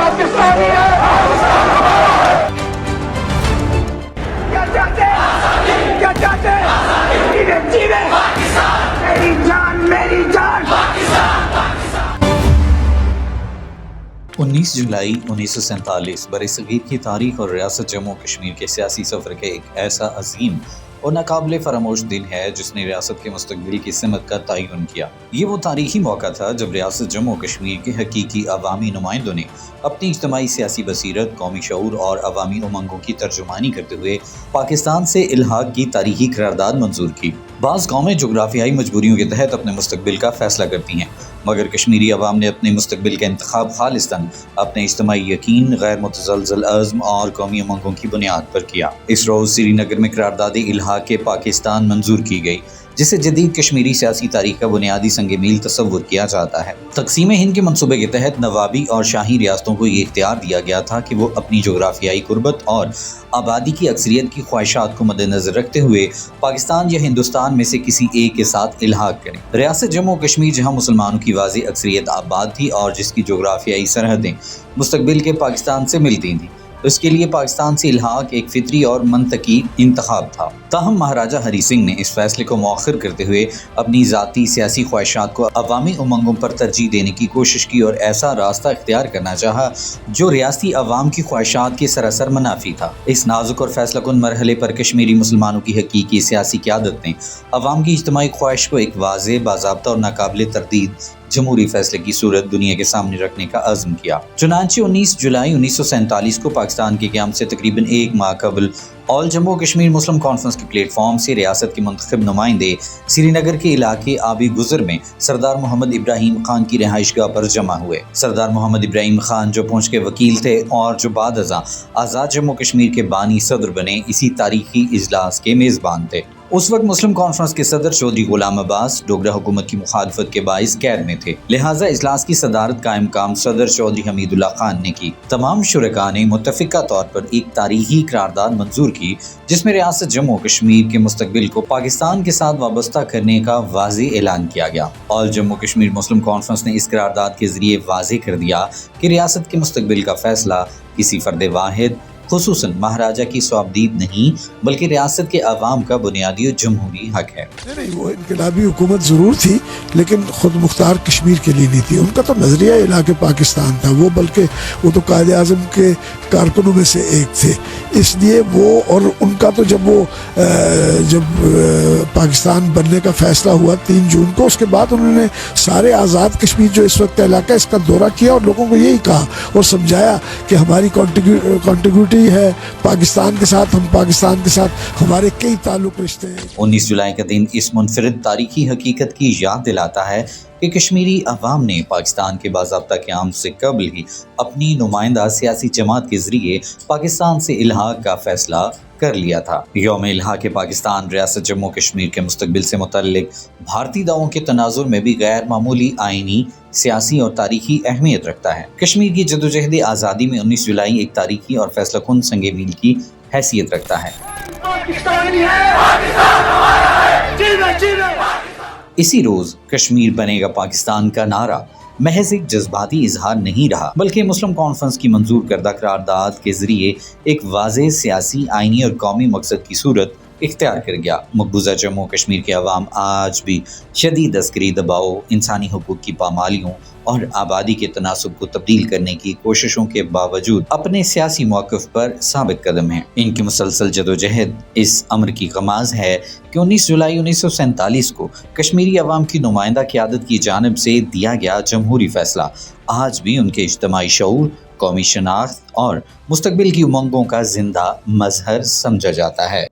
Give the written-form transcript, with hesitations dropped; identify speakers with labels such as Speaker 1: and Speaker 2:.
Speaker 1: पाकिस्तानी है। क्या चाहते हैं? क्या चाहते हैं? जीवे जीवे मेरी जान, मेरी जान।
Speaker 2: 19 जुलाई 1947 बरसगीर की तारीख और रियासत जम्मू कश्मीर के सियासी सफ़र के एक ऐसा अजीम और नाकाबिले फरामोश दिन है जिसने रियासत के मुस्तकबिल की सिमत का तयन किया। ये वो तारीखी मौका था जब रियासत जम्मू कश्मीर के हकीकी अवामी नुमाइंदों ने अपनी इज्तिमाई सियासी बसीरत, कौमी शऊर और अवामी उमंगों की तर्जुमानी करते हुए पाकिस्तान से इल्हाक की तारीखी करारदाद मंजूर की। बाज़ कौमें जोग्राफियाई मजबूरियों के तहत अपने मुस्तकबिल का फैसला करती हैं, मगर कश्मीरी अवाम ने अपने मुस्तकबिल का इंतखाब खालिस्तन अपने इज्तिमाई यकीन, गैर मुतज़लज़ल अज़्म और कौमी उमंगों की बुनियाद पर किया। इस रोज़ श्रीनगर में करारदाद इल्हाक के पाकिस्तान मंजूर की गई, जिसे जदीद कश्मीरी सियासी तारीख का बुनियादी संग मील तस्वुर किया जाता है। तक़सीम हिंद के मनसूबे के तहत नवाबी और शाही रियासतों को ये इख्तियार दिया गया था कि वो अपनी जोग्राफियाई कुर्बत और आबादी की अक्सरियत की ख्वाहिशात को मद्देनजर रखते हुए पाकिस्तान या हिंदुस्तान में से किसी एक के साथ इल्हाक करें। रियासत जम्मू कश्मीर जहाँ मुसलमानों की वाज़ेह अक्सरियत आबाद थी और जिसकी जोग्राफियाई सरहदें मुस्तकबिल के पाकिस्तान से मिलती थीं, इसके लिए पाकिस्तान से इल्हाक एक फितरी और मंतकी इंतखाब था। ताहम महाराजा हरी सिंह ने इस फैसले को मौखर करते हुए अपनी ज़ाती सियासी ख्वाहिशात को अवामी उमंगों पर तरजीह देने की कोशिश की और ऐसा रास्ता इख्तियार करना चाहा जो रियासती अवाम की ख्वाहिशात के सरासर मुनाफी था। इस नाजुक और फैसलाकुन मरहले पर कश्मीरी मुसलमानों की हकीकी सियासी क़यादत ने अवाम की इज्तिमाई ख्वाहिश को एक वाज़ेह, बाज़ाब्ता और नाकाबिले तरदीद जमहूरी फैसले की सूरत दुनिया के सामने रखने का अज़्म किया। चुनांचे 19 जुलाई 1947 को पाकिस्तान के क़याम से तकरीबन एक माह कबल ऑल जम्मू कश्मीर मुस्लिम कॉन्फ्रेंस के प्लेटफॉर्म से रियासत के मुंतखब नुमाइंदे श्रीनगर के इलाके आबी गुजर में सरदार मोहम्मद इब्राहिम खान की रिहाइशगाह पर जमा हुए। सरदार मोहम्मद इब्राहिम खान जो पूंछ के वकील थे और जो बाद अज़ां आज़ाद जम्मू कश्मीर के बानी सदर बने, इसी तारीखी इजलास के मेज़बान थे। उस वक्त मुस्लिम कॉन्फ्रेंस के सदर चौधरी गुलाम अब्बास डोगरा हुकूमत की मुखालफत के बाइस कैद में थे, लिहाजा इजलास की सदारत कायम काम सदर चौधरी हमीदुल्लाह खान ने की। तमाम शुरका ने मुत्तफ़िका तौर पर एक तारीखी करारदाद मंजूर की जिसमें रियासत जम्मू कश्मीर के मुस्तकबिल को पाकिस्तान के साथ वाबस्ता करने का वाज़ेह ऐलान किया गया। ऑल जम्मू कश्मीर मुस्लिम कॉन्फ्रेंस ने इस करारदाद के जरिए वाज़ेह कर दिया कि रियासत के मुस्तकबिल का फैसला किसी फर्द वाहिद, खुसूसन महाराजा की स्वाबदीद नहीं बल्कि रियासत के अवाम का बुनियादी और जमहूरी हक है।
Speaker 3: नहीं, वो इनकलाबी हुकूमत ज़रूर थी लेकिन खुद मुख्तार कश्मीर के लिए नहीं थी। उनका तो नज़रिया इलाके पाकिस्तान था, वो बल्कि वो तो कायदे आज़म के कारकुनों में से एक थे। इसलिए वो और उनका तो जब पाकिस्तान बनने का फैसला हुआ 3 जून को, उसके बाद उन्होंने सारे आज़ाद कश्मीर जो इस वक्त इलाका इसका दौरा किया और लोगों को यही कहा और समझाया कि हमारी कॉन्टिग्यूटी है पाकिस्तान के साथ, हम पाकिस्तान के साथ हमारे कई ताल्लुक रिश्ते हैं।
Speaker 2: 19 जुलाई का दिन इस मुनफरिद तारीखी हकीकत की याद दिलाता है कि कश्मीरी अवाम ने पाकिस्तान के बाज़ाब्ता क़याम से कबल ही अपनी नुमाइंदा सियासी जमात के ज़रिए पाकिस्तान से इल्हाक का फैसला कर लिया था। यौम इल्हाक पाकिस्तान रियासत जम्मू कश्मीर के मुस्तकबिल से मुतल्लिक भारतीय दावों के तनाजुर में भी गैर मामूली आइनी, सियासी और तारीखी अहमियत रखता है। कश्मीर की जदोजहद आज़ादी में 19 जुलाई एक तारीखी और फैसलाकुन संग मील की हैसियत रखता है। इसी रोज़ कश्मीर बनेगा पाकिस्तान का नारा महज एक जज्बाती इजहार नहीं रहा बल्कि मुस्लिम कॉन्फ्रेंस की मंजूर करदा करारदाद के जरिए एक वाज़ेह सियासी, आइनी और कौमी मकसद की सूरत इख्तियार कर गया। मकबूजा जम्मू कश्मीर के अवाम आज भी शदीद अस्करी दबाव, इंसानी हुकूक की पामालियों और आबादी के तनासुब को तब्दील करने की कोशिशों के बावजूद अपने सियासी मौक़िफ़ पर साबित कदम हैं। इनकी मुसलसल जदोजहद इस अमर की कमाज़ है कि 19 जुलाई 1947 को कश्मीरी अवाम की नुमाइंदा क़यादत की जानिब से दिया गया जमहूरी फ़ैसला आज भी उनके इज्तिमाई शऊर, कौमी शनाख्त और मुस्तकबिल की उमंगों का जिंदा मज़हर समझा जाता है।